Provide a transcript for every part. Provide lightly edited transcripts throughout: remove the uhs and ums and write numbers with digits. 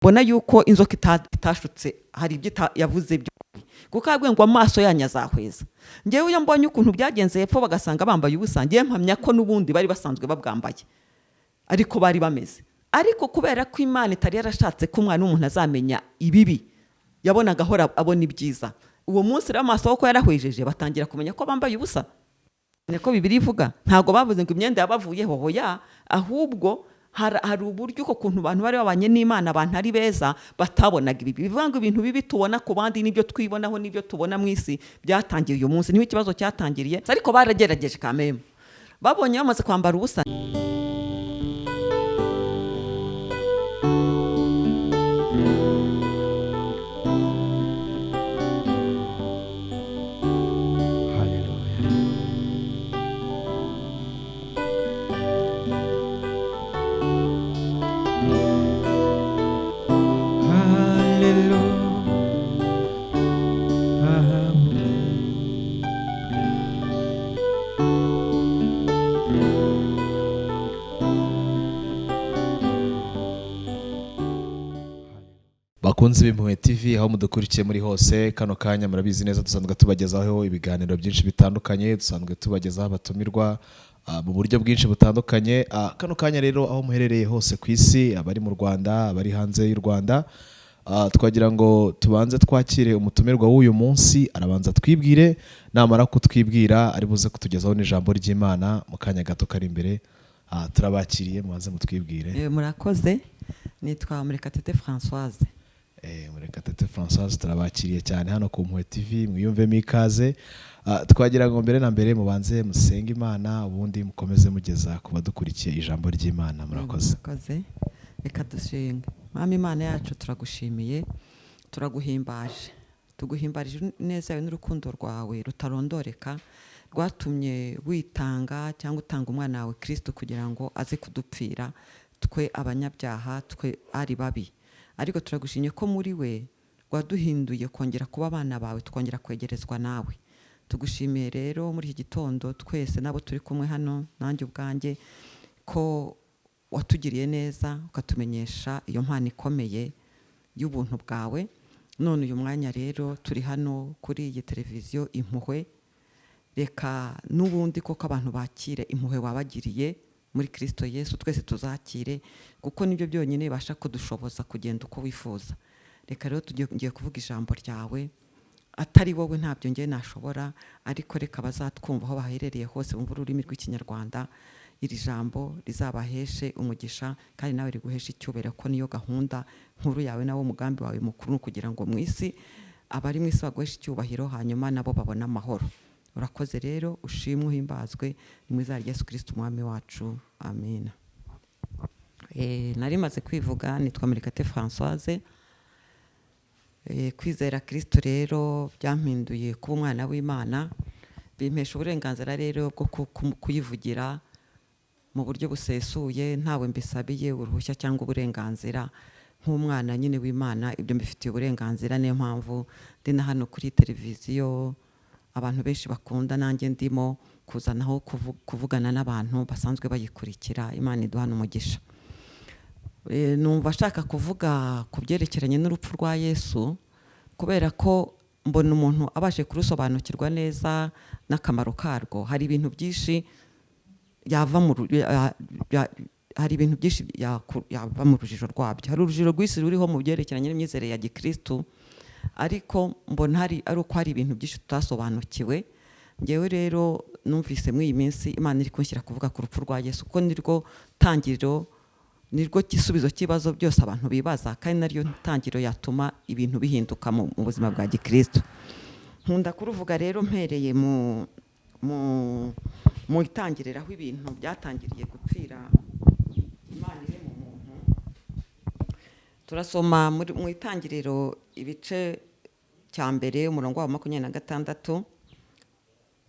mbona yuko inzoka itashutse hari ibyo yavuze by'ukuri, kuko yabwiye ngo amaso yanyu azahweza. Njyewe iyo mbonye ukuntu byagenze hepfo bagasanga bambaye ubusa, njyewe mpamya ko n'ubundi bari basanzwe babwambaye ariko bari bameze. Ariko kubera ko Imana itari yarashatse ko umwana w'umuntu azamenya ibibi, yabonaga ahora abona ibyiza, uwo munsi rero amaso ko yarahwejeje batangira kumenya ko bambaye ubusa. Niko Bibiliya ivuga, ntago bavuze ngo imyenda yabavuyeho, hoya, ahubwo hari uburyo uko kuntu abantu bari babanye n'Imana, abantu ari beza batabonaga ibi. Bivuga ngo ibintu bibi tubona ku bandi n'ibyo twibonaho n'ibyo tubona mu isi byatangiye uyu munsi, niho ikibazo cyatangiriye, ariko baragerageje kameme. Babonye bamaze kwambara ubusa. Bakunzi b'Impuhwe TV aho mudukurikiye muri hose, kano kanya murabizi neza dusanzwe tubagezaho ibiganiro byinshi bitandukanye, dusanzwe tubagezaho abatumirwa mu buryo bwinshi butandukanye. Kano kanya rero aho muherereye hose ku isi, abari mu Rwanda, abari hanze y'u Rwanda, twagira ngo tubanze twakire umutumirwa w'uyu munsi. Arabanza twibwire, namara kutwibwira ari buze kutugezaho n'ijambo ry'Imana mu kanya gato kari imbere. Turabakiriye, mubanze mutwibwire. Murakoze, nitwa Murekatete Françoise. Murekatete Françoise, turabakiriye cyane hano ku Mpuhwe TV, mwiyumvemo ikaze. Twagira ngo mbere na mbere mubanze musenge Imana, ubundi mukomeze mugeza ku badukurikiye ijambo ry'Imana. Murakoze. Murakoze, reka dusenge. Mwami Imana yacu, turagushimiye, turaguhimbaje, tuguhimbarije neza yawe n'urukundo rwawe rutarondoreka, rwatumye witanga cyangwa utanga umwana wawe Kristo kugira ngo aze kudupfira twe abanyabyaha, twe ari babi. Ariko turagushimye ko muri we waduhinduye kongera kuba abana bawe, tukongera kwegerezwa nawe. Tugushimiye rero muri iki gitondo twese nabo turi kumwe hano, nanjye ubwanjye, ko watugiriye neza ukatumenyesha iyo mpano ikomeye y'ubuntu bwawe. None uyu mwanya rero turi hano kuri iyi televiziyo Impuhwe, reka n'ubundi koko abantu bakire impuhwe wabagiriye muri Kristo Yesu, twese tuzakire, kuko nibyo byonyine basha kudushoboza kugenda uko wifuza. Reka rero tugiye kuvuga ijambo ryawe, atari wowe ntabyo ngiye nashobora, ariko reka bazatwumva aho baherereye hose bumva ururimi rw'Ikinyarwanda, iri jambo rizabaheshe umugisha kandi nawe riguheshe icyubahiro, ko niyo gahunda nkuru yawe nawo umugambi wawe mukuru, kugira ngo mu isi abari mu isi baguheshe icyubahiro, hanyuma nabo babone amahoro. Urakoze rero, ushimwe uhimbazwe mu izina rya Yesu Kristo umwami wacu, amen. Nari maze kwivuga, nitwa Murekatete Françoise. Kwizera Kristo rero byampinduye kuba umwana w'Imana, bimpesha uburenganzira rero bwo kuyivugira mu buryo busesuye, ntawe mbisabiye uruhushya cyangwa uburenganzira. Nk'umwana nyine w'Imana ibyo mbifitiye uburenganzira, niyo mpamvu ndi na hano kuri televiziyo abantu benshi bakunda, nanjye ndimo kuzanaho kuvugana n'abantu basanzwe bayikurikira. Imana iduhana umugisha. Numva ashaka kuvuga ku byerekeranye n'urupfu rwa Yesu, kubera ko mbona umuntu abashe kurusobanukirwa neza n'akamaro karwo. Hari ibintu byinshi yava mu rujijo rwabyo. Hari urujijo rw'isi ruriho mu byerekeranye n'imyizerere ya Gikristo, ariko mbona ari uko hari ibintu byinshi tutasobanukiwe. Ngewe rero numvise muri iyi minsi Imana iri kunshyira kuvuga ku rupfu rwa Yesu, kuko nirwo tangiriro, nirwo gisubizo cy'ibibazo byose abantu bibaza, kandi naryo tangiriro yatuma ibintu bihinduka mu buzima bwa Gikristo. Nkunda kuruvuga rero mpereye mu itangiriro, aho ibintu byatangiriye gupfira Imana iri mu muntu. Turasoma mu itangiriro ibice cya mbere umurongo wa 26.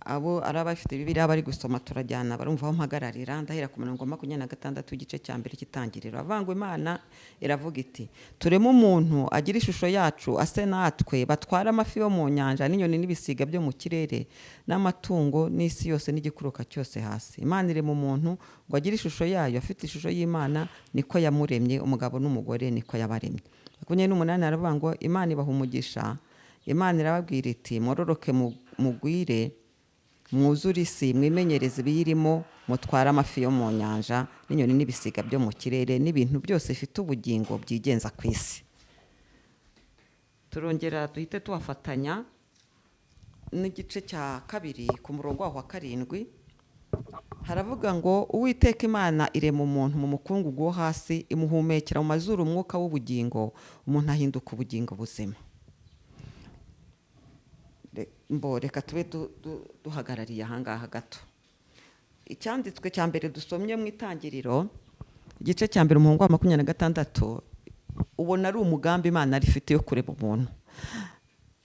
Abo arabafite Bibiliya bari gusoma turajyana barumva aho mpagararira. Ndahera ku murongo wa 26 igice cya mbere cy'itangiriro. Avangwa Imana iravuga iti, tureme umuntu agira ishusho yacu ase natwe, batwara amafi yo mu nyanja n'inyoni n'ibisiga byo mu kirere n'amatungo n'isi yose n'igikuruka cyose hasi. Imana iri mu muntu ngo agire ishusho yayo, afite ishusho y'Imana niko yamuremye, umugabo n'umugore niko yabaremye. n'umunani aravuga ngo Imana ibaha umugisha, Imana irababwira iti mwororoke mugwire mwuzure isi mwimenyereze ibiyirimo, mutware amafi yo mu nyanja n'inyoni n'ibisiga byo mu kirere n'ibintu byose bifite ubugingo byigenza ku isi. Turongera duhite tuhafatanya n'igice cya kabiri ku murongo wa 7 haravuga ngo Uwiteka Imana irema umuntu mu mukungugu wo hasi, imuhumekera mu mazuru umwuka w'ubugingo, umuntu ahinduka ubugingo buzima. Reka tube duhagarariye ahangaha gato. Icyanditswe cya mbere dusomye mu Itangiriro igice cya mbere umurongo wa 26 ubona ari umugambi Imana rifite yo kureba umuntu.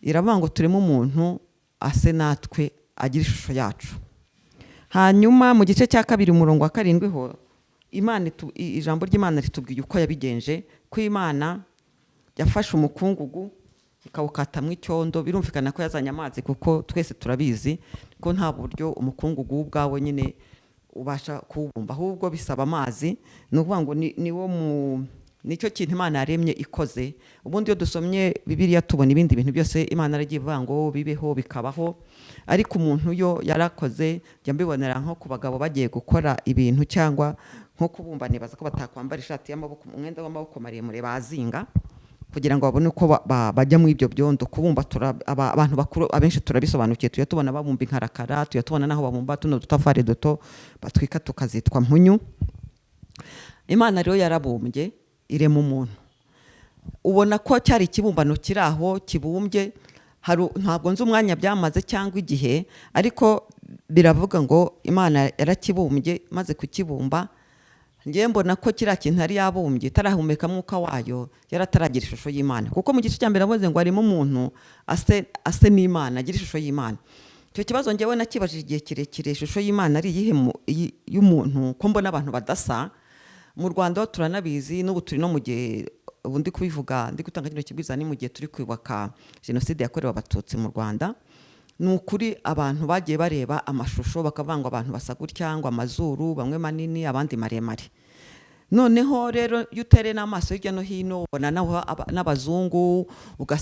Iravuga ngo turemo umuntu ase natwe agira ishusho yacu. Hanyuma mu gice cya kabiri umurongo wa 7 ho ijambo ry'Imana ritubwiye uko yabigenje, ko Imana yafashe umukungugu ikawukatamwe icyondo. Birumvikana ko yazanye amazi, kuko twese turabizi ko nta buryo umukungugu ubwawe nyine ubasha kuwubumba, ahubwo bisaba amazi. Ni ukuvuga ngo nicyo kintu Imana yaremye ikoze. Ubundi iyo dusomye Bibiliya tubona ibindi bintu byose Imana yaragiye ivuga ngo bibeho bikabaho, ariko umuntu yo yarakoze. Jya mbibonera nko ku bagabo bagiye gukora ibintu cyangwa nko kubumba, nibaza ko batakwambara ishati y'amaboko, umwenda w'amaboko maremure bazinga kugira ngo babone uko bajya mu ibyo byondo kubumba. Abantu bakuru abenshi turabisobanukiye, tuyatubona babumba inkarakara, tuyatubona naho babumba tuno dutafari duto batwika tukazitwa mpunyu. Imana rero yarabumbye irema umuntu. Ubona ko cyari ikibumbano kiri aho kibumbye, ntabwo nzi umwanya byamaze cyangwa igihe, ariko biravuga ngo Imana yarakibumbye. Maze kukibumba ngiye mbona ko kiriya kintu yari yabumbye itarahumeka mwuka wayo, yarataragira ishusho y'Imana, kuko mu gice cya mbere avuze ngo harimo umuntu ase n'Imana, agira ishusho y'Imana. Icyo kibazo ngewe nakibajije igihe kirekire, ishusho y'Imana ari iyihe y'umuntu ko mbona abantu badasa. Mu Rwanda ho turanabizi, n'ubu turi no mu gihe ubundi kubivuga ndi gutanga kino kibwiza, ni mu gihe turi kwibuka jenoside yakorewe Abatutsi mu Rwanda. Ni ukuri abantu bagiye bareba amashusho bakavuga ngo abantu basa gutya, ngo amazuru bamwe manini abandi maremare. Noneho rero iyo utere n'amaso hirya no hino ubona n'abazungu,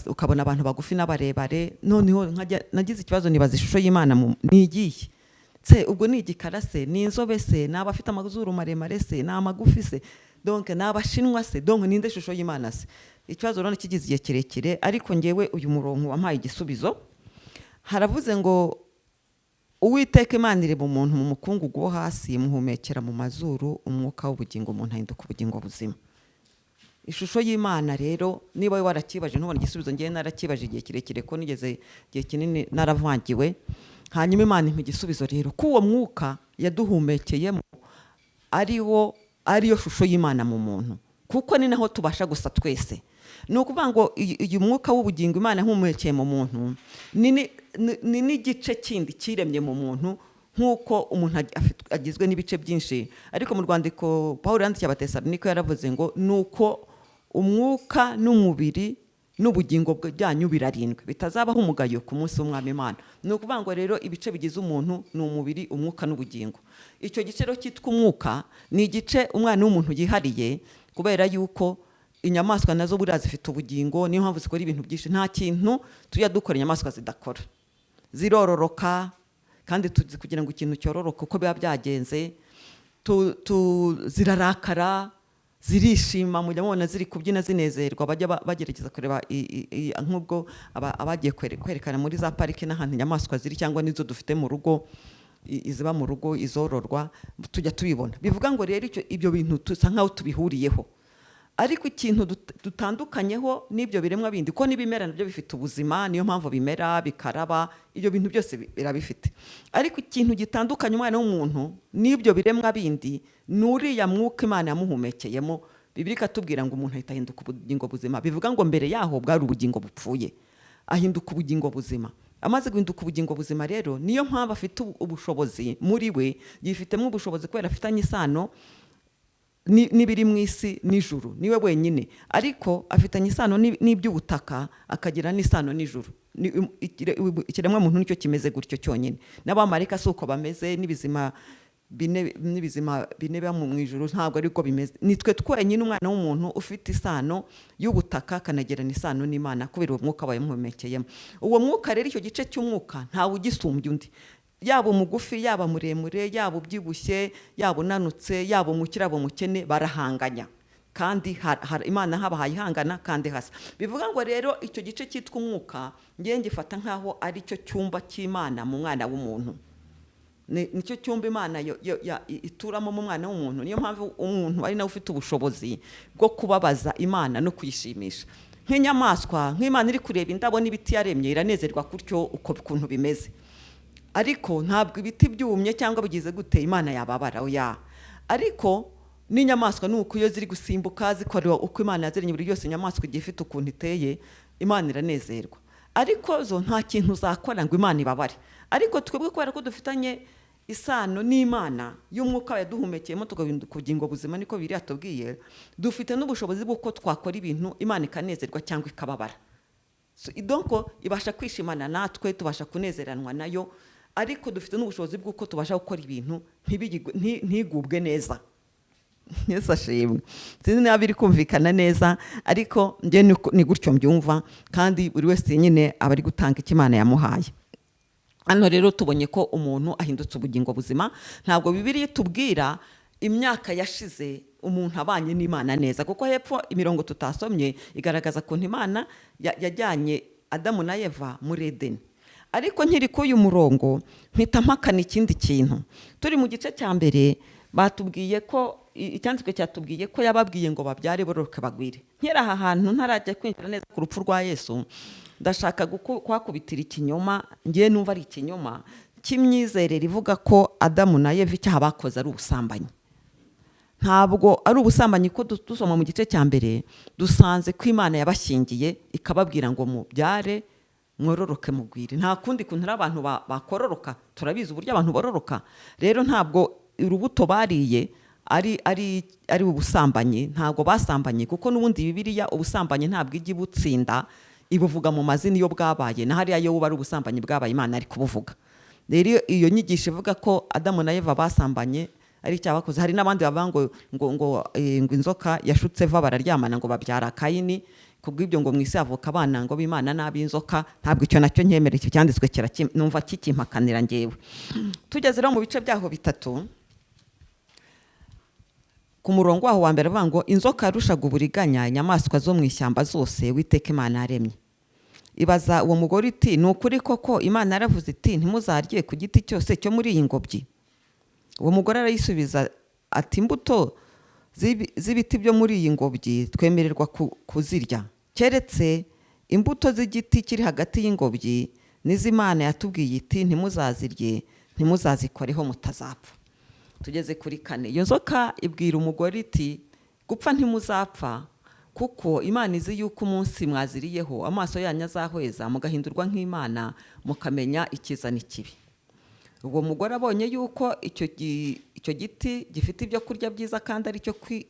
ukabona abantu bagufi n'abarebare. Noneho nagize ikibazo nibaza ishusho y'Imana ni igihe se, ubwo ni igikara se, ni inzobe se, ni abafite amazuru maremare se, ni amagufi se, donc ni abashinwa se, donc ninde shusho y'Imana se? Ikibazo rero kigize igihe kirekire, ariko ngewe uyu murongo wampaye igisubizo. Haravuze ngo Uwiteka Imana irema umuntu mu mukungugu wo hasi, imuhumekera mu mazuru umwuka w'ubugingo, umuntu ahinduka ubugingo buzima. Ishusho y'Imana rero niba warakibaje ntubona igisubizo, ngewe narakibaje igihe kirekire ko nigeze igihe kinini naravangiwe. Hanyuma Imana impa igisubizo rero ko uwo mwuka yaduhumekeyemo ariyo shusho y'Imana mu muntu, kuko ni naho tubasha gusa twese. Ni ukuvuga ngo uyu mwuka w'ubugingo Imana yahumekeye mu muntu ni n'igice kindi kiremye mu muntu, nk'uko umuntu agizwe n'ibice byinshi. Ariko mu rwandiko Pawulo yandikiye Abatesalonike yaravuze ngo nuko umwuka n'umubiri n'ubugingo bwanyu birarindwe, bitazabaho umugayo ku munsi w'Umwami Imana. Ni ukuvuga ngo rero ibice bigize umuntu ni umubiri, umwuka n'ubugingo. Icyo gice rero cyitwa umwuka ni igice umwana w'umuntu yihariye, kubera yuko inyamaswa nazo buriya zifite ubugingo, niyo mpamvu zikora ibintu byinshi. Nta kintu tujya dukora inyamaswa zidakora. Zirororoka, kandi tuzi kugira ngo ikintu cyororoke uko biba byagenze. Zirarakara, zirishima, mujya mubona ziri kubyina zinezerwa, bajya bagerageza kureba nk'ubwo abagiye kwerekana muri za parike n'ahantu inyamaswa ziri, cyangwa nizo dufite mu rugo, iziba mu rugo izororwa, tujya tubibona. Bivuga ngo rero ibyo bintu tusa nkaho tubihuriyeho, ariko ikintu dutandukanyeho n'ibyo biremwa bindi, ko n'ibimera nabyo bifite ubuzima, niyo mpamvu bimera bikaraba, ibyo bintu byose birabifite. Ariko ikintu gitandukanye umwana w'umuntu n'ibyo biremwa bindi n'uriya mwuka Imana yamuhumekeyemo. Bibiliya ikatubwira ngo umuntu ahita ahinduka ubugingo buzima. Bivuga ngo mbere yaho bwari ubugingo bupfuye, ahinduka ubugingo buzima. Amaze guhinduka ubugingo buzima rero niyo mpamvu afite ubushobozi muri we, yifitemo ubushobozi kubera afitanye isano n'ibiri mu isi n'ijuru, niwe wenyine. Ariko afitanye isano n'iby'ubutaka, akagira n'isano n'ijuru. Ikiremwa muntu nicyo kimeze gutyo cyonyine. N'abamarayika si uko bameze, n'ibizima bine n'ibizima bine biba mu ijuru ntabwo ariko bimeze. Nitwe twenyine umwana w'umuntu ufite isano y'ubutaka kanagirana isano n'Imana kubera umwuka bayimuhumekeyemo. Uwo mwuka rero icyo gice cy'umwuka ntawe ugisumbye undi, yaba umugufi yaba muremure yaba ubyibushye yaba unanutse yaba umukire yaba umukene barahanganya, kandi Imana habahaye ihangana kandi hasa. Bivuga ngo rero icyo gice cyitwa umwuka ngiye ngifata nkaho ari cyo cyumba cy'Imana mu mwana w'umuntu, nicyo cyumba Imana ituramo mu mwana w'umuntu. Niyo mpamvu umuntu ari nawe ufite ubushobozi bwo kubabaza Imana no kuyishimisha. Nk'inyamaswa, nk'Imana iri kureba indabo n'ibiti yaremye iranezerwa kutyo uko kuntu bimeze, ariko ntabwo ibiti byumye cyangwa bigize gute Imana yababara oya. Ariko n'inyamaswa nuko iyo ziri gusimbuka zikorera uko Imana yaziremye buri yose, inyamaswa igiye ifite ukuntu iteye Imana iranezerwa, ariko zo nta kintu zakora ngo Imana ibabare. Ariko twebwe kubera ko dufitanye isano n'Imana y'umwuka yaduhumekeyemo tugahinduka ubugingo buzima, niko biri atubwiye, dufite n'ubushobozi bw'uko twakora ibintu Imana ikanezerwa cyangwa ikababara. Donc ibasha kwishimana natwe, tubasha kunezeranwa nayo, ariko dufite n'ubushobozi bw'uko tubasha gukora ibintu ntigubwe neza. Yesu ashimwe. Sinzi niba biri kumvikana neza, ariko njye ni gutyo mbyumva, kandi buri wese nyine aba ari gutanga icyo Imana yamuhaye. Hano rero tubonye ko umuntu ahindutse ubugingo buzima. Ntabwo Bibiliya itubwira imyaka yashize umuntu abanye n'Imana neza, kuko hepfo imirongo tutasomye igaragaza ko Imana yajyanye Adamu na Eva muri Edeni. Ariko nkiri k'uyu murongo mpita mpakana ikindi kintu. Turi mu gice cya mbere batubwiye ko icyanditswe cyatubwiye ko yababwiye ngo babyare bororoke bagwire. Nkera aha hantu ntarajya kwinjira neza ku rupfu rwa Yesu, ndashaka kwakubitira ikinyoma, ngiye numva ari ikinyoma cy'imyizerere ivuga ko Adamu na Eva icyaha bakoze ari ubusambanyi. Ntabwo ari ubusambanyi, ko dusoma mu gice cya mbere dusanze ko Imana yabashyingiye ikababwira ngo mubyare mwororoke mugwire. Nta kundi kuntu abantu bakororoka, turabizi uburyo abantu bororoka. Rero ntabwo urubuto bariye ari ubusambanyi, ntabwo basambanye, kuko n'ubundi Bibiliya ubusambanyi ntabwo ijya ibutsinda, ibuvuga mu mazina iyo bwabaye, na hariya yo buba ari ubusambanyi bwabaye Imana ari kubuvuga. Rero iyo nyigisho ivuga ko Adamu na Eva basambanye ari icyaha bakoze. Hari n'abandi bavuga ngo inzoka yashutse Eva bararyamana ngo babyara Kayini, kubw'ibyo ngo mu isi havuka abana ngo b'Imana n'ab'inzoka. Ntabwo icyo nacyo nkemera, icyo cyanditswe numva kikimpakanira ngewe. Tugeze rero mu bice byaho bitatu, ku murongo waho wa mbere avuga ngo inzoka yarushaga uburiganya inyamaswa zo mu ishyamba zose Uwiteka Imana yaremye. Ibaza uwo mugore iti ni ukuri koko Imana yaravuze iti ntimuzarye ku giti cyose cyo muri iyi ngobyi? Uwo mugore arayisubiza ati imbuto z'ibiti byo muri iyi ngobyi twemererwa kuzirya, keretse imbuto z'igiti kiri hagati y'ingobyi n'iz'Imana yatubwiye iti ntimuzazirye ntimuzazikoreho mutazapfa. Tugeze kuri 4. Iyo nzoka ibwira umugore iti gupfa ntimuzapfa, kuko Imana izi yuko umunsi mwaziriyeho amaso yanyu azahweza mugahindurwa nk'Imana mukamenya icyiza n'ikibi. Ubwo mugore abonye yuko icyo giti gifite ibyo kurya byiza kandi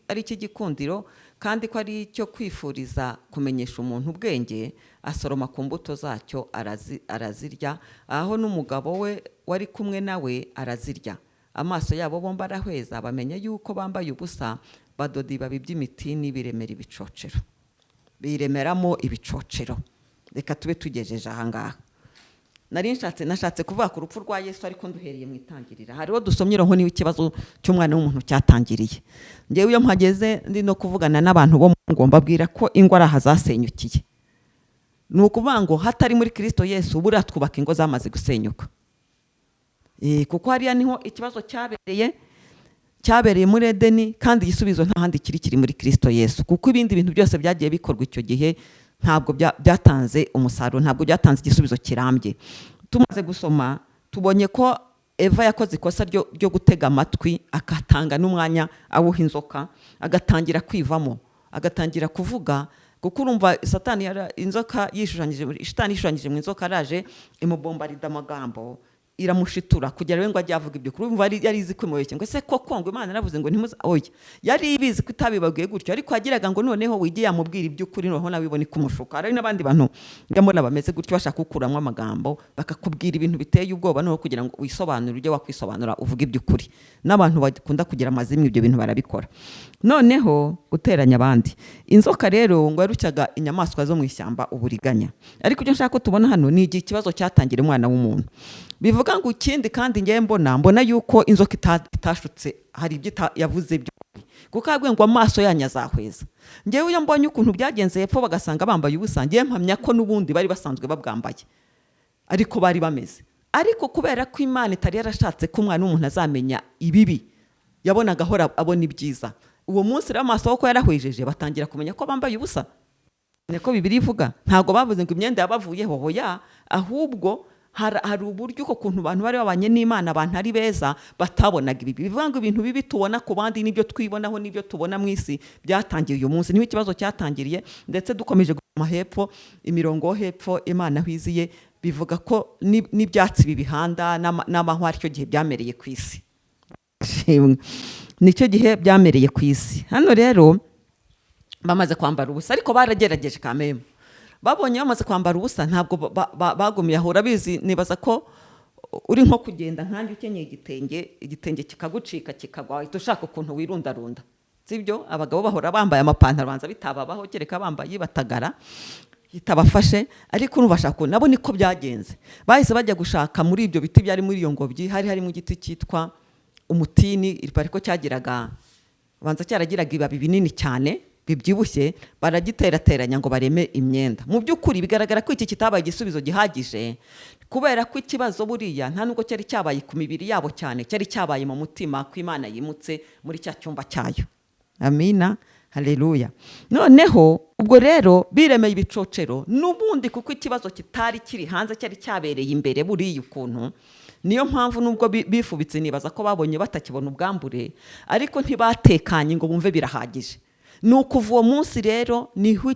ari cy'igikundiro, kandi ko ari cyo kwifuriza kumenyesha umuntu ubwenge, asoroma ku mbuto zacyo arazirya, aho n'umugabo we wari kumwe nawe arazirya. Amaso yabo bombi arahweza bamenya yuko bambaye ubusa, badoda ibibabi by'imitini biremera ibicocero, biremeramo ibicocero. Reka tube tugejeje ahangaha. Nashatse kuvuga ku rupfu rwa Yesu, ariko nduhereye mu itangirira. Hariho dusomye roho niwe ikibazo cy'umwana w'umuntu cyatangiriye. Ngewe iyo mpageze ndi no kuvugana n'abantu bo ngomba babwira ko ingo ari ahazasenyukiye. Ni ukuvuga ngo hatari muri Kristo Yesu buriya twubaka ingo zamaze gusenyuka. Kuko hariya niho ikibazo cyabereye muri Edeni, kandi igisubizo nta handi kiri muri Kristo Yesu. Kuko ibindi bintu byose byagiye bikorwa icyo gihe ntabwo byatanze umusaruro, ntabwo byatanze igisubizo kirambye. Tumaze gusoma tubonye ko Eva yakoze ikosa ryo gutega amatwi, akatanga n'umwanya awuha inzoka, agatangira kwivamo, agatangira kuvuga. Kuko urumva Satani inzoka yishushanyije mu inzoka, araje imubombarida amagambo iramushitura kugera we ngo ajye avuga ibyo kuri umva yari izi kwimubeshya ngo se koko ngo Imana yaravuze ngo ntimuza oya yari ibizi ko itabibabwiye gutyo ariko yagiraga ngo noneho wigiye yamubwira iby'ukuri noneho nabibone kumushuka ari n'abandi bantu ndamona bameze gutyo bashaka gukuramo amagambo bakakubwira ibintu biteye ubwoba no kugira ngo wisobanure ujye wakwisobanura uvuga iby'ukuri n'abantu bakunda kugira amazimwe ibyo bintu barabikora noneho guteranya abandi inzoka rero ngo yarucyaga inyamaswa zo mu ishyamba uburiganya ariko icyo nshaka ko tubona hano ni ikibazo cyatangira umwana w'umuntu bivuga ngo ikindi kandi ngiye mbona yuko inzoka itashutse hari ibyo yavuze by'ukuri kuko yabwiye ngo amaso yanyu azahweza ngewe iyo mbonye ukuntu byagenze hepfo bagasanga bambaye ubusa ngiye mpamya ko n'ubundi bari basanzwe babwambaye ariko bari bameze ariko kubera ko Imana itari yarashatse ko umwana w'umuntu azamenya ibibi yabonaga ahora abona ibyiza uwo munsi rero amaso ko yarahwejeje batangira kumenya ko bambaye ubusa niko Bibiliya ivuga ntago bavuze ngo imyenda yabavuyeho hoya ahubwo hari uburyo uko kuntu abantu bari babanye n'Imana abantu ari beza batabonaga ibi bivuga ngo ibintu bibi tubona ku bandi nibyo twibonaho nibyo tubona mu isi byatangiye uyu munsi niho ikibazo cyatangiriye ndetse dukomeje guma hepfo imirongo hepfo Imana hwiziye bivuga ko n'ibyatsi bibihanda n'amahwa aricyo gihe byamereye ku isi nicyo gihe byamereye ku isi hano rero bamaze kwambara ubusa ariko baragerageje kameme babonye bamaze kwambara ubusa ntabwo bagumiye ahora bizi nibaza ko uri nko kugenda nkanjye ukenyeye igitenge kikagucika kikagwa uhita ushaka ukuntu wirundarunda sibyo abagabo bahora bambaye amapantaro banza bitababaho kereka bambaye batagara itabafashe ariko nubashaka nabo niko byagenze bahise bajya gushaka muri ibyo biti byari muri iyo ngobyi harimo igiti cyitwa umutini ariko cyagiraga banza cyaragiraga ibibabi binini cyane bibyibushye baragiterateranya ngo bareme imyenda mu by'ukuri bigaragara ko iki kitabaye igisubizo gihagije kubera ko ikibazo buriya nta nubwo cyari cyabaye ku mibiri yabo cyane cyari cyabaye mu mutima ko Imana yimutse muri cya cyumba cyayo amina haleluya noneho ubwo rero biremeye ibicocero n'ubundi kuko ikibazo kitari kiri hanze cyari cyabereye imbere buriya ukuntu niyo mpamvu nubwo bifubitse nibaza ko babonye batakibona ubwambure ariko ntibatekanye ngo bumve birahagije nukuva uwo munsi rero niho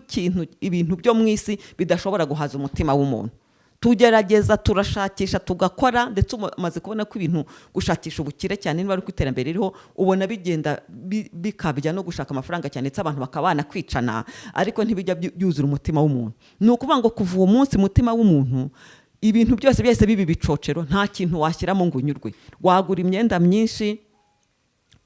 ibintu byo mu isi bidashobora guhaza umutima w'umuntu tugerageza turashakisha tugakora ndetse umaze kubona ko ibintu gushakisha ubukire cyane niba ari ku iterambere ririho ubona bigenda bikabya no gushaka amafaranga cyane ndetse abantu bakabana kwicana ariko ntibijya byuzura umutima w'umuntu ni ukuvuga ngo kuva uwo munsi umutima w'umuntu ibintu byose bibi bicocero nta kintu washyiramo ngo unyurwe wagura imyenda myinshi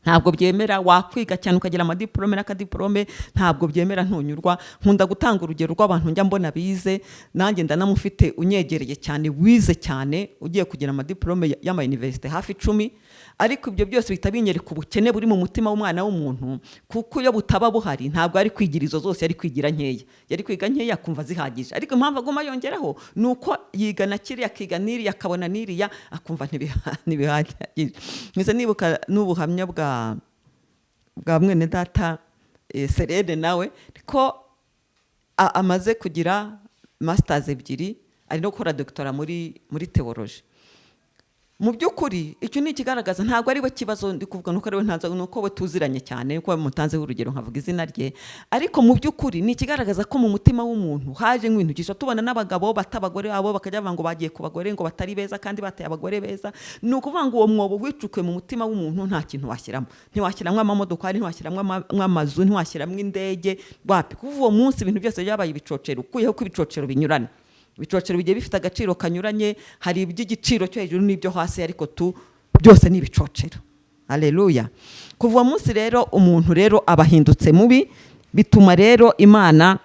ntabwo byemera wakwiga cyane ukagira amadiplome n'akadiplome ntabwo byemera ntunyurwa nkunda gutanga urugero rw'abantu njya mbona bize nanjye ndanamufite unyegereye cyane wize cyane ugiye kugira amadiplome y'ama university hafi 10 ariko ibyo byose bitabinyereka ubukene buri mu mutima w'umwana w'umuntu kuko iyo butaba buhari ntabwo ari kwigira izo zose yari kwigira nkeya yari kwiga nkeya kumva zihagije ariko impamvu agoma yongeraho nuko yiga na kiriya akiga niriya akabona niriya akumva ntibihagije ngize nibuka n'ubuhamya bwa mwene data Serene nawe ko amaze kugira masters 2 ari no gukora doctora muri theology mu by'ukuri icyo ni ikigaragaza ntabwo ari we kibazo ndi kuvuga nuko ari we ntanze nuko we tuziranye cyane ko mutanze urugero nkavuga izina rye ariko mu by'ukuri ni ikigaragaza ko mu mutima w'umuntu haje nk'ibintu gisho tubona n'abagabo batabagore abo bakajya ngo bagiye ku bagore ngo batari beza kandi bateye abagore beza ni ukuvuga ngo uwo mwobo wicukuye mu mutima w'umuntu nta kintu washyiramo ntiwashyiramo amamodoka ntiwashyiramo amazu ntiwashyiramo indege wapi kuva uwo munsi ibintu byose byabaye ibicocero ukuyeho ko ibicocero binyurana ibicocero bigiye bifite agaciro kanyuranye hari iby'igiciro cyo hejuru n'ibyo hasi ariko byose ni ibicocero haleluya kuva uwo munsi rero umuntu rero abahindutse mubi bituma rero Imana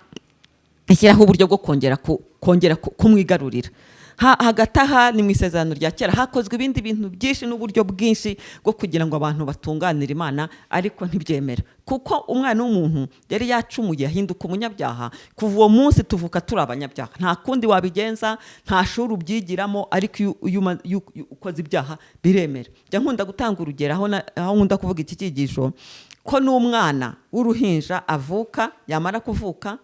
ishyiraho uburyo bwo kongera kumwigarurira hagati aha ni mu isezerano rya kera hakozwe ibindi bintu byinshi n'uburyo bwinshi bwo kugira ngo abantu batunganire Imana ariko ntibyemera kuko umwana w'umuntu yari yacumuye ahinduka umunyabyaha kuva uwo munsi tuvuka turi abanyabyaha nta kundi wabigenza nta shuri ubyigiramo ariko iyo ukoze ibyaha biremera njya nkunda gutanga urugero aho nkunda kuvuga iki cyigisho ko n'umwana w'uruhinja avuka yamara kuvuka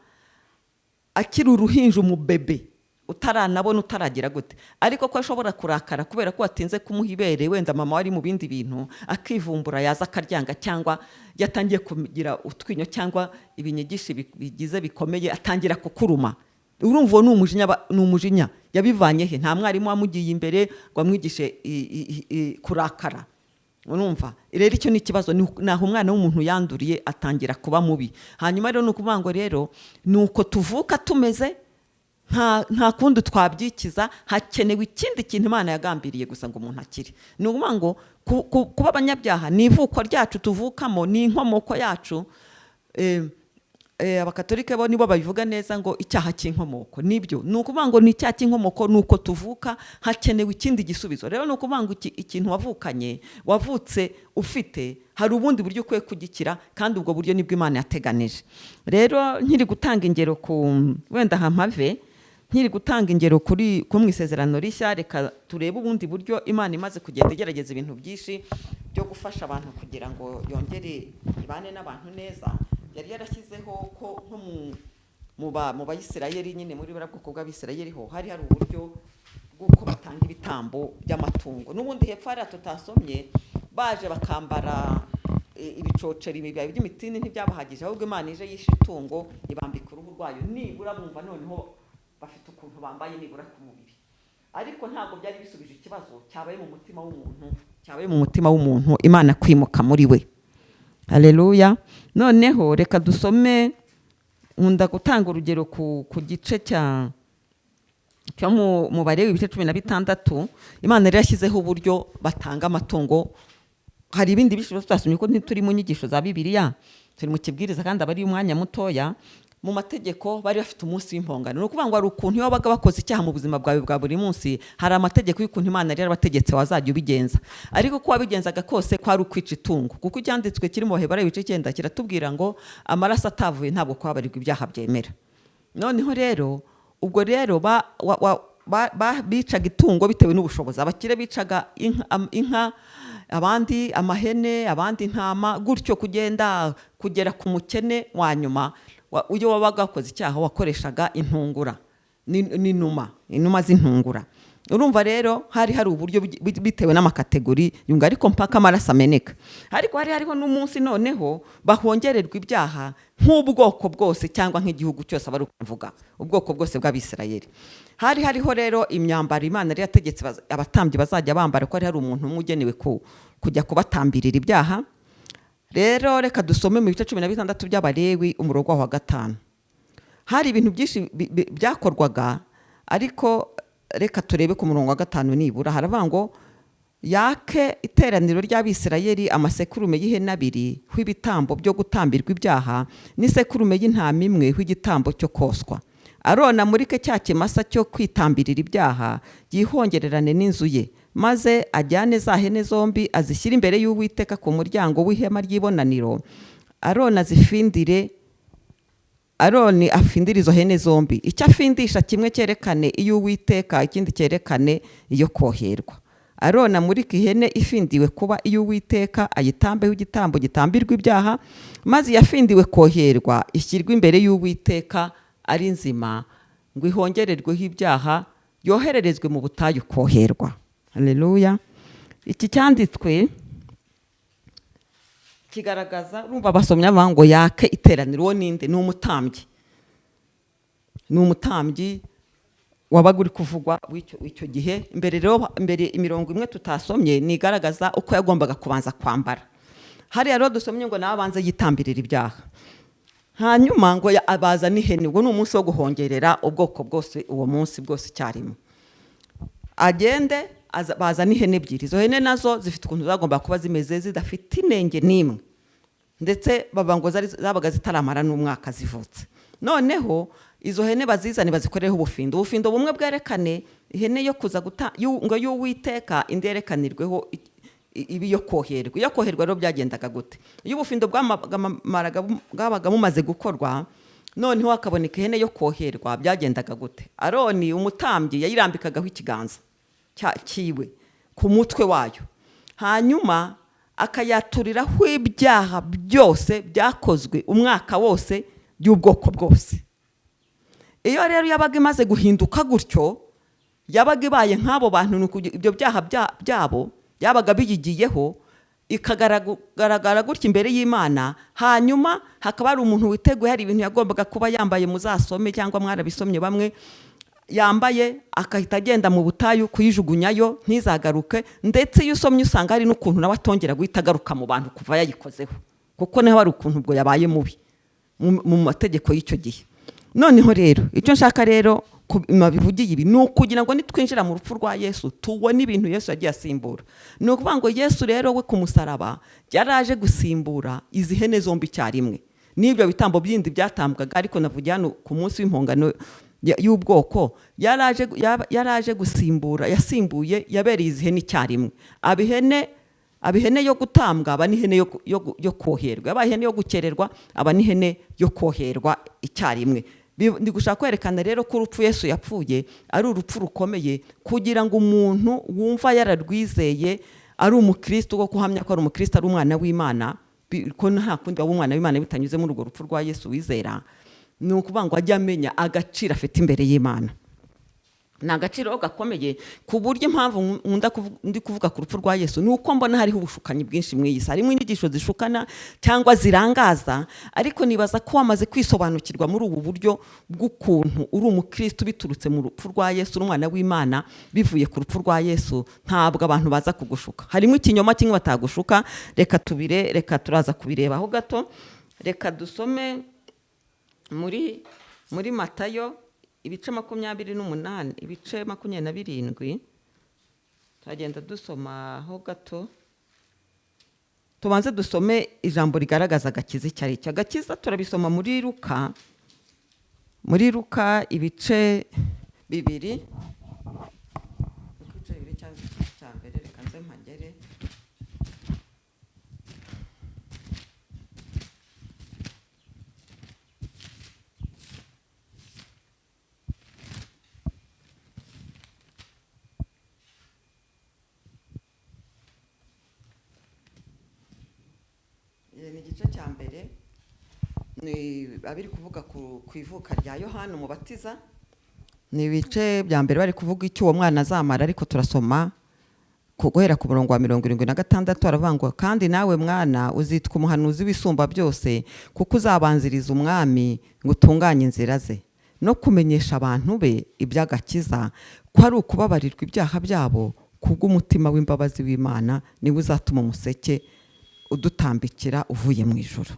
akiri uruhinja umubebe utaranabona utaragira gute ariko ko ashobora kurakara kubera ko watinze kumuha ibere wenda mama wari mu bindi bintu akivumbura yaza akaryanga cyangwa yatangiye kugira utwinyo cyangwa ibinyigishi bigize bikomeye atangira kukuruma urumva ni umujinya yabivanye he? Nta mwarimu wamugiye imbere ngo amwigishe kurakara. Urumva rero icyo ni ikibazo, naho umwana w'umuntu yanduriye atangira kuba mubi. Hanyuma rero nukuvuga ngo rero nuko tuvuka tumeze, nta kundi twabyikiza, hakenewe ikindi kintu Imana yagambiriye gusa ngo umuntu akire. Ni ukuvuga ngo kuba abanyabyaha ni ivuko ryacu tuvukamo, ni inkomoko yacu. Abakatolike bo nibo babivuga neza ngo icyaha cy'inkomoko. Nibyo, ni ukuvuga ngo ni icyaha cy'inkomoko, nuko tuvuka, hakenewe ikindi gisubizo. Rero ni ukuvuga ngo ikintu wavutse ufite, hari ubundi buryo ukwiye kugikira, kandi ubwo buryo nibwo Imana yateganije. Rero nkiri gutanga ingero wenda hampave, nkiri gutanga ingero kuri mu isezerano rishya, reka turebe ubundi buryo Imana imaze kugenda igerageza ibintu byinshi byo gufasha abantu kugira ngo yongere ibane n'abantu neza. Yari yarashyizeho ko nko mu Bayisirayeli, nyine muri bwa bwoko bw'Abisirayeli ho hari uburyo bw'uko batanga ibitambo by'amatungo. N'ubundi hepfo hariya tutasomye, baje bakambara ibicoceri by'imitini ntibyabahagije, ahubwo Imana ije yishe itungo ibambika uruhu rwayo, nibura bumva noneho bafite ukuntu bambaye nibura ku mubiri. Ariko ntabwo byari bisubije ikibazo cyabaye mu mutima w'umuntu, Imana kwimuka muri we. Haleluya. Noneho reka dusome, nkunda gutanga urugero ku gice cyo mu Balewi ibice 16. Imana yari yashyizeho uburyo batanga amatungo. Hari ibindi bisho tutasomye ko ntituri mu nyigisho za Bibiliya, turi mu kibwiriza kandi abari umwanya mutoya. Mu mategeko bari bafite umunsi w'impongano. Ni ukuvuga ngo hari ukuntu iyo wabaga bakoze icyaha mu buzima bwawe bwa buri munsi, hari amategeko y'ukuntu Imana yari yarabategetse wazajya ubigenza. Ariko ko wabigenzaga kose kwari ukwica itungo, kuko icyanditswe kiri mu Baheburayo ibice 9 kiratubwira ngo amaraso atavuye ntabwo kwabarirwa ibyaha byemera. Noneho rero ubwo rero bicaga itungo bitewe n'ubushobozi. Abakire bicaga inka, abandi amahene, abandi intama, gutyo kugera ku mukene wa nyuma. Uyo wabaga akoze icyaha wakoreshaga intungura n'inuma z'intungura. Urumva rero hari uburyo bitewe n'amakategori yunga, ariko mpaka amaraso ameneka. Ariko hariho n'umunsi noneho bahongererwa ibyaha nk'ubwoko bwose cyangwa nk'igihugu cyose abari kuvuga, ubwoko bwose bw'Abisirayeli. Hariho rero imyambaro Imana yari yategetse abatambyi bazajya bambara, ko hari umuntu umugenewe kujya kubatambirira ibyaha. Rero reka dusome mu bice 16 by'Abalewi umurongo wa 5. Hari ibintu byinshi byakorwaga, ariko reka turebe ku murongo wa 5 nibura. Haravuga ngo yake iteraniro ry'Abisirayeli amasekurume y'ihene 2 hw'ibitambo byo gutambirwa ibyaha, n'isekurume y'intama 1 hw'igitambo cyo koswa. Arona murike cya kimasa cyo kwitambirira ibyaha yihongererane n'inzu ye, maze ajyane za hene zombi azishyira imbere y'Uwiteka ku muryango w'ihema ry'ibonaniro. Aroni afindira izo hene zombi. Icyo afindisha kimwe cyerekane iy'Uwiteka, ikindi cyerekane iyo koherwa. Aroni amurika ihene ifindiwe kuba iy'Uwiteka, ayitambeho igitambo gitambirwa ibyaha, maze yafindiwe koherwa ishyirwa imbere y'Uwiteka ari nzima, ngo ihongererweho ibyaha, yohererezwe mu butayu koherwa. Haleluya. Iki cyanditswe kigaragaza, rumva basomya ngo yake iteraniro. Uwo ninde? Ni umutambyi wabaga uri kuvugwa w'icyo gihe. Mbere imirongo imwe tutasomye nigaragaza uko yagombaga kubanza kwambara. Hariya rero dusomye ngo nawe abanze yitambirira ibyaha, hanyuma ngo abaza n'ihene. Ubwo ni umunsi wo guhongerera ubwoko bwose, uwo munsi bwose icyarimwe. Agende baza n'ihene 2. Izo hene nazo zifite ukuntu zagomba kuba zimeze, zidafite inenge n'imwe, ndetse baba ngo zabaga zitaramara n'umwaka zivutse. Noneho izo hene bazizane bazikoreho ubufindo bumwe bwerekane ihene yo kuza ngo y'Uwiteka, indi yerekanirweho ibi yo koherwa. Iyo koherwa rero byagendaga gute? Iyo ubufindo bwabaga bumaze gukorwa, noneho hakaboneka ihene yo koherwa, byagendaga gute? Aroni umutambyi yayirambikagaho ikiganza cyiwe ku mutwe wayo, hanyuma akayaturiraho ibyaha byose byakozwe umwaka wose by'ubwoko bwose. Iyo rero yabaga imaze guhinduka gutyo, yabaga ibaye nk'abo bantu, ibyo byaha byabo yabaga biyigiyeho, ikagaragara gutya imbere y'Imana. Hanyuma hakaba hari umuntu witeguye, hari ibintu yagombaga kuba yambaye, muzasome cyangwa mwarabisomye bamwe. yambaye akahita agenda mu butayu kuyijugunyayo ntizagaruke, ndetse iyo usomye usanga hari n'ukuntu nawe atongera guhita agaruka mu bantu kuva yayikozeho, kuko naho hari ukuntu ubwo yabaye mubi mu mategeko y'icyo gihe. Noneho rero icyo nshaka rero bivugiye ibi ni ukugira ngo nitwinjira mu rupfu rwa Yesu tubone ibintu Yesu yagiye asimbura. Ni ukuvuga ngo Yesu rero we ku musaraba yaraje gusimbura izi hene zombi icyarimwe n'ibyo bitambo byindi byatambwaga, ariko navugiye hano ku munsi w'impongano y'ubwoko yaraje gusimbura, yasimbuye, yabereye izi hene icyarimwe. Abihene yo gutambwa aba n'ihene yo koherwa, aba ihene yo gukererwa aba n'ihene yo koherwa icyarimwe. Ndi gushaka kwerekana rero ko urupfu Yesu yapfuye ari urupfu rukomeye, kugira ngo umuntu wumva yararwizeye ari umukristo, wo kuhamya ko ari umukristo, ari umwana w'Imana, ko nta kundi waba umwana w'Imana bitanyuze muri urwo rupfu rwa Yesu wizera, ni ukuvuga ngo ajye amenya agaciro afite imbere y'Imana. Ni agaciro gakomeye, ku buryo impamvu ndi kuvuga ku rupfu rwa Yesu ni uko mbona hariho ubushukanyi bwinshi mu iyi si. Harimo inyigisho zishukana cyangwa zirangaza, ariko nibaza ko wamaze kwisobanukirwa muri ubu buryo bw'ukuntu uri umukristo biturutse mu rupfu rwa Yesu, umwana w'Imana bivuye ku rupfu rwa Yesu, ntabwo abantu baza kugushuka. Harimo ikinyoma kimwe batagushuka, reka turaza kubirebaho gato. Reka dusome muri Matayo ibice 28, ibice 27, turagenda dusoma ho gato. Tubanze dusome ijambo rigaragaza agakiza icyo ari cyo. Agakiza turabisoma muri Luka ibice 2, cyangwa cya mbere, reka nze mpagere. Ni igice cya mbere, abiri kuvuga ku ivuka rya Yohana Umubatiza. Ni ibice bya mbere bari kuvuga icyo uwo mwana azamara, ariko turasoma guhera ku murongo wa 76. Aravuga ngo, kandi nawe mwana uzitwa umuhanuzi w'isumba byose, kuko uzabanziriza umwami ngo utunganye inzira ze, no kumenyesha abantu be iby'agakiza, ko ari ukubabarirwa ibyaha byabo kubw'umutima w'imbabazi w'Imana, niwe uzatuma umuseke udutambikira uvuye mu ijuru.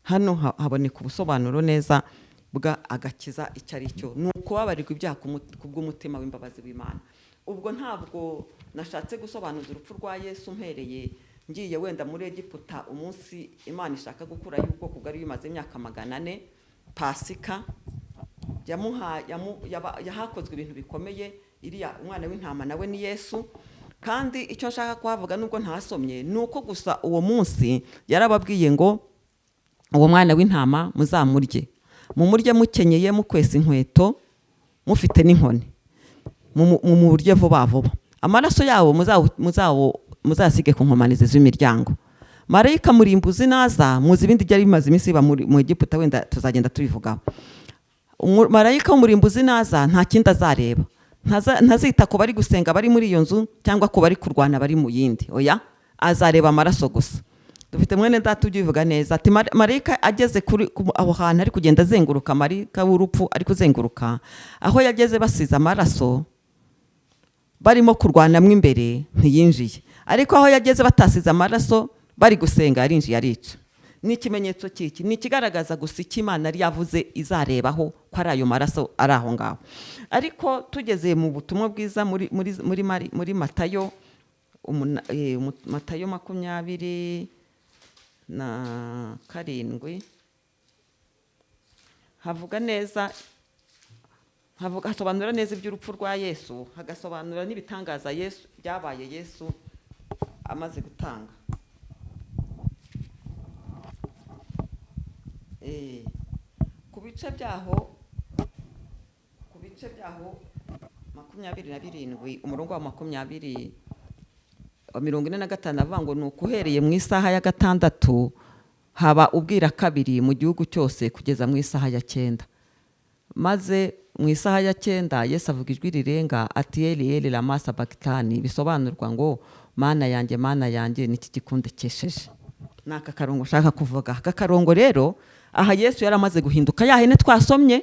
Hano haboneka ubusobanuro neza bwa agakiza icyo ari cyo, ni ukubabarirwa ibyaha kubw'umutima w'imbabazi w'Imana. Ubwo ntabwo nashatse gusobanuza urupfu rwa Yesu mpereye ngiye wenda muri Egiputa, umunsi Imana ishaka gukurayo ubwoko bwari bimaze imyaka 400, Pasika yahakozwe ibintu bikomeye. Iriya umwana w'intama nawe ni Yesu. Kandi icyo nshaka kuhavuga nubwo ntasomye, ni uko gusa uwo munsi yarababwiye ngo uwo mwana w'intama muzamurye, mumurye mukenyeye, mukwesa inkweto, mufite n'inkoni, mumurye vuba vuba. Amaraso yabo muzasige ku nkomanizi z'imiryango. Marayika murimbuzi naza, muzi ibindi byari bimaze iminsi biba mu Egiputa, wenda tuzagenda tubivugaho. Marayika w'umurimbuzi naza nta kindi azareba, ntazita ko bari gusenga bari muri iyo nzu cyangwa ko bari kurwana bari mu yindi, oya, azareba amaraso gusa. Dufite mwene data ugivuga neza ati marayika ageze kuri aho hantu ari kugenda azenguruka, marayika w'urupfu ari kuzenguruka aho yageze basize amaraso barimo kurwanamwe imbere ntiyinjiye, ariko aho yageze batasize amaraso bari gusenga yarinjiye arica. Ni ikimenyetso cy'iki? Ni ikigaragaza gusa icyo Imana yari yavuze izarebaho ko ari ayo maraso ari aho ngaho. Ariko tugeze mu butumwa bwiza muri Matayo, Matayo 27, havuga neza, hasobanura neza iby'urupfu rwa Yesu, hagasobanura n'ibitangaza Yesu byabaye Yesu amaze gutanga. Ku bice byaho 27, umurongo wa 45 avuga ngo, ni ukuhereye mu isaha ya 6 haba ubwira kabiri mu gihugu cyose kugeza mu isaha ya 9. Maze mu isaha ya 9 Yesu avuga ijwi rirenga ati, Eli Eli lama sabakitani, bisobanurwa ngo, mana yanjye niki gikundekesheje. Ni aka karongo ushaka kuvuga. Aka karongo rero aha Yesu yaramaze guhinduka ya hene twasomye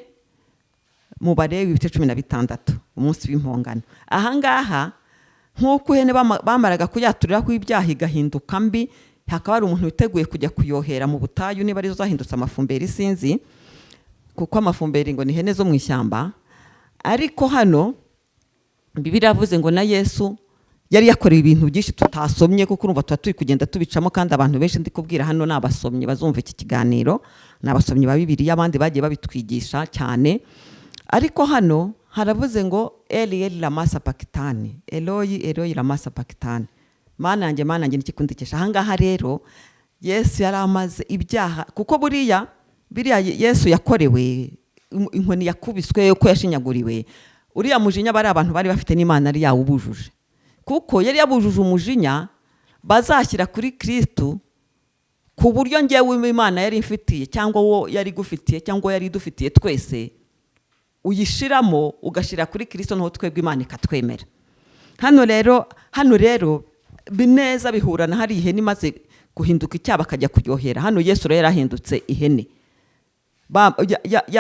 mu Balewi ibice 16 umunsi w'impongano. Ahangaha nk'uko ihene bamaraga kuyaturiraho ibyaha igahinduka mbi, hakaba hari umuntu witeguye kujya kuyohera mu butayu, niba arizo zahindutse amafumberi sinzi, kuko amafumberi ngo ni ihene zo mu ishyamba. Ariko hano Bibiliya yavuze ngo na Yesu yari yakorewe ibintu byinshi tutasomye, kuko urumva tuba turi kugenda tubicamo, kandi abantu benshi ndi kubwira hano ni abasomyi bazumva iki kiganiro, ni abasomyi ba Bibiliya, abandi bagiye babitwigisha cyane. Ariko hano haravuze ngo Eli Eli lama sabakitani, Eloi Eloi lama sabakitani, mana yanjye nikikundikisha. Ahangaha rero Yesu yari amaze ibyaha, kuko buriya Yesu yakorewe, inkoni yakubiswe, ko yashinyaguriwe, uriya mujinya bari abantu bari bafite n'Imana ari yawubujuje, kuko yari yabujuje umujinya bazashyira kuri Kristo, ku buryo ngewe Imana yari imfitiye cyangwa wo yari gufitiye cyangwa yari dufitiye twese, uyishiramo ugashira kuri Kristo, no twebwe Imana ikatwemera. Hano rero bineza bihurana, hari ihene imaze guhinduka icyaba akajya kuryohera. Hano Yesu rero yarahindutse ihene,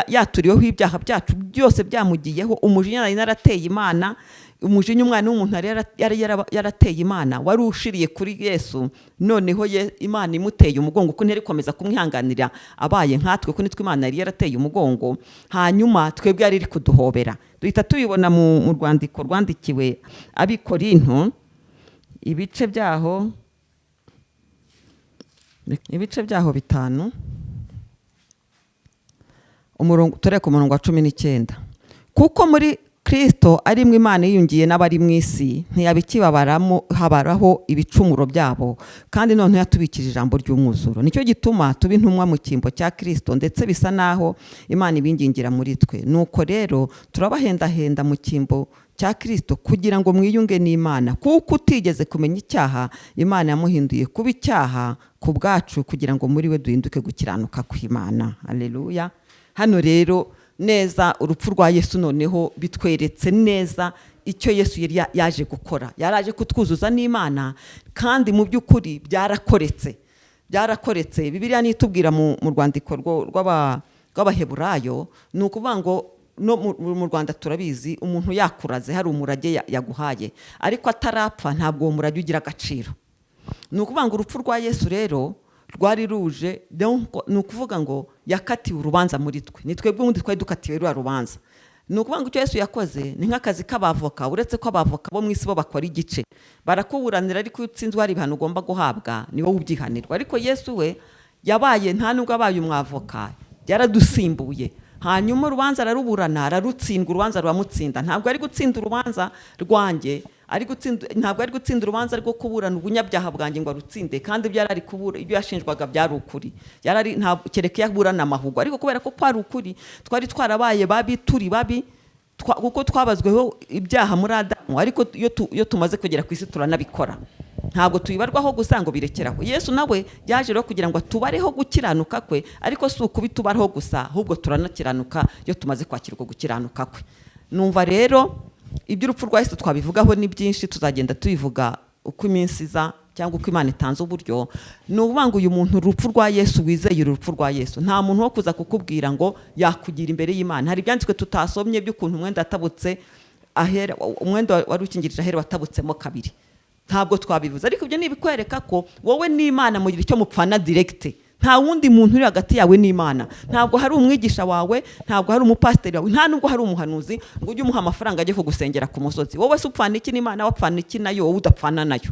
yaturiyeho ibyaha byacu byose byamugiyeho. Umujinya nari narateye Imana, umujinya umwana w'umuntu yari yarateye Imana wari ushiriye kuri Yesu, noneho Imana imuteye umugongo, ko ntari komeza kumwihanganira abaye nkatwe, ko nitwe Imana yari yarateye umugongo, hanyuma twebwe yari iri kuduhobera. Duhita tubibona mu rwandiko rwandikiwe Abikorinto ibice byaho 5 tureka umurongo wa 19. Kuko muri Kristo ari mwe Imana yiyungiye n'abari mu isi, ntiyabikibabaramo habaraho ibicumuro byabo, kandi none yatubikije ijambo ry'umwuzuro. Nicyo gituma tuba intumwa mu cyimbo cya Kristo, ndetse bisa naho Imana ibingingira muri twe. Nuko rero turabahendahenda mu cyimbo cya Kristo kugira ngo mwiyunge n'Imana, kuko utigeze kumenya icyaha Imana yamuhinduye kuba icyaha ku bwacu, kugira ngo muri we duhinduke gukiranuka kw'Imana. Haleluya. Hano rero neza urupfu rwa Yesu noneho bitweretse neza icyo Yesu yari yaje gukora. Yaraje kutwuzuza n'Imana, kandi mu by'ukuri byarakoretse. Bibiliya nitubwira mu rwandiko rw'Abaheburayo, ni ukuvuga ngo no mu Rwanda turabizi, umuntu yakuraze hari umurage yaguhaye, ariko atarapfa ntabwo uwo murage ugira agaciro. Ni ukuvuga ngo urupfu rwa Yesu rero rwari ruje, ni ukuvuga ngo yakatiwe urubanza muri twe, ni twebwe ubundi twari dukatiwe rwa rubanza. Ni ukuvuga ngo icyo Yesu yakoze ni nk'akazi k'abavoka, uretse ko abavoka bo mu isi bo bakora igice, barakuburanira, ariko utsinzwe hari ibihano ugomba guhabwa, ni wowe ubyihanirwa. Ariko Yesu we yabaye, nta nubwo abaye umwavoka, yaradusimbuye. Hanyuma urubanza araruburana, ararutsindwa, urubanza ruramutsinda. Ntabwo ari gutsinda urubanza rwanjye, ntabwo ari gutsinda urubanza rwo kuburana ubunyabyaha bwanjye ngo arutsinde, kandi ibyo yarari kubura, ibyo yashinjwaga byari ukuri. Yarari kereka yaburana amahugo, ariko kubera ko kwari ukuri, twari twarabaye babi, turi babi, kuko twabazweho ibyaha muri Adamu, ariko iyo tumaze kugera ku isi turanabikora. Ntabwo tuyibarwaho gusa ngo birekeraho. Yesu nawe yaje rero kugira ngo tubareho gukiranuka kwe, ariko si ukubitubareho gusa, ahubwo turanakiranuka iyo tumaze kwakirwa gukiranuka kwe. Numva rero iby'urupfu rwa Yesu twabivugaho ni byinshi, tuzagenda tubivuga uko iminsi iza cyangwa uko Imana itanze uburyo. Ni ukuvuga ngo uyu muntu urupfu rwa Yesu, wizeye urupfu rwa Yesu, nta muntu wo kuza kukubwira ngo yakugira imbere y'Imana. Hari ibyanditswe tutasomye by'ukuntu umwenda atabutse ahera, umwenda wari ukingirije ahera watabutsemo kabiri. Ntabwo twabivuze, ariko ibyo nibikwereka ko wowe n'Imana mugira icyo mupfana direct. Nta wundi muntu uri hagati yawe n'Imana. Ntabwo hari umwigisha wawe, ntabwo hari umupasiteri wawe, nta nubwo hari umuhanuzi ngo ujye umuha amafaranga ajye kugusengera ku musozi. Wowe se upfana iki n'Imana, wapfana iki nayo, wowe udapfana nayo.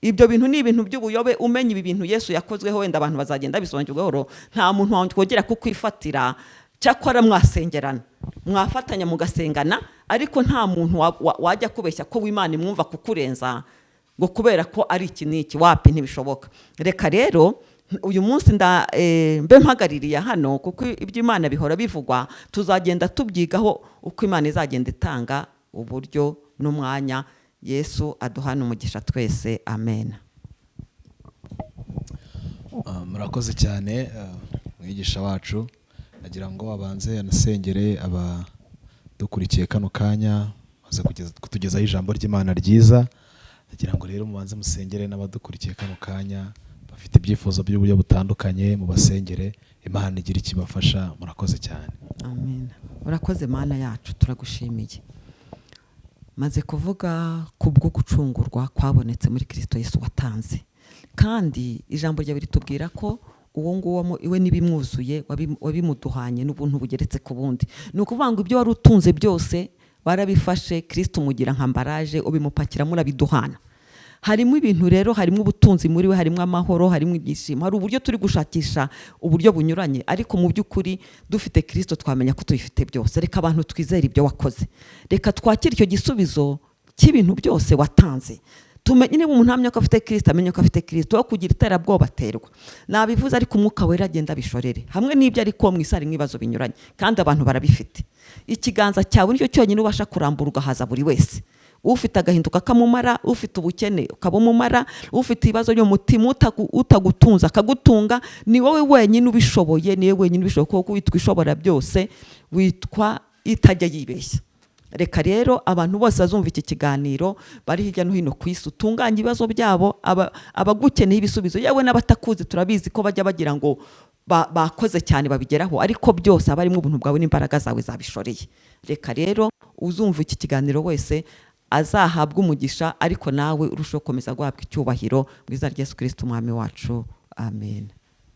Ibyo bintu ni ibintu by'ubuyobe. Umenya ibi bintu Yesu yakozweho, wenda abantu bazagenda bisobanukirwaho. Nta muntu wongera kukwifatira, cyakora mwasengerana, mwafatanya mugasengana, ariko nta muntu wajya kubeshya ko w'Imana imwumva kukurenza ngo kubera ko ari iki n'iki. Wapi, ntibishoboka. Reka rero uyu munsi mbe mpagaririye hano, kuko iby'Imana bihora bivugwa, tuzagenda tubyigaho uko Imana izagenda itanga uburyo n'umwanya. Yesu aduhana umugisha twese, amen. Murakoze cyane mwigisha wacu. Nagira ngo abanze anasengere abadukurikiye kano kanya, maze kutugezaho ijambo ry'Imana ryiza. Nagira ngo rero mubanze musengere n'abadukurikiye kano kanya, bafite ibyifuzo by'uburyo butandukanye mu basengere, Imana igira ikibafasha. Murakoze cyane. Amen. Urakoze Mana yacu, turagushimiye. Maze kuvuga kubwo gucungurwa kwabonetse muri Kristo Yesu watanze, kandi ijambo ryawe ritubwira ko uwo nguwo iwe nibimwuzuye wabimuduhanye n'ubuntu bugeretse ku bundi. Ni ukuvuga ngo ibyo wari utunze byose barabifashe, Kristo umugira nka mbaraje, ubimupakira murabiduhana. Harimo ibintu rero, harimo ubutunzi muri we, harimo amahoro, harimo ibyishimo, hari uburyo turi gushakisha uburyo bunyuranye, ariko mu by'ukuri dufite Kristo twamenya ko tubifite byose. Reka abantu twizere ibyo wakoze, reka twakire icyo gisubizo cy'ibintu byose watanze. Tumenye niba umuntu hamya ko afite Kristo, amenye ko afite Kristo, wo kugira iterabwoba aterwa. Nabivuze ariko umwuka wera agenda bishorere hamwe n'ibyo, ariko mw'isi harimo ibibazo binyuranye kandi abantu barabifite. Ikiganza cyawe nicyo cyonyine ubasha kurambura ugahaza buri wese. Ufite agahinduka kamumara, ufite ubukene ukabumumara, ufite ibibazo byo mutima utagutunza akagutunga. Ni wowe wenyine ubishoboye, ni wowe wenyine ubishoboye, kuko witwa ishobora byose, witwa itajya yibeshya. Reka rero abantu bose bazumva iki kiganiro bari hirya no hino ku isi, utunganye ibibazo byabo, abagukeneye ibisubizo, yewe n'abatakuzi turabizi ko bajya bagira ngo bakoze cyane babigeraho, ariko byose abarimo ubuntu bwawe n'imbaraga zawe zabishoreye. Reka rero uzumva iki kiganiro wese azahabwa umugisha, ariko nawe urushaho gukomeza guhabwa icyubahiro mu izina rya Yesu Kristo umwami wacu. Amen.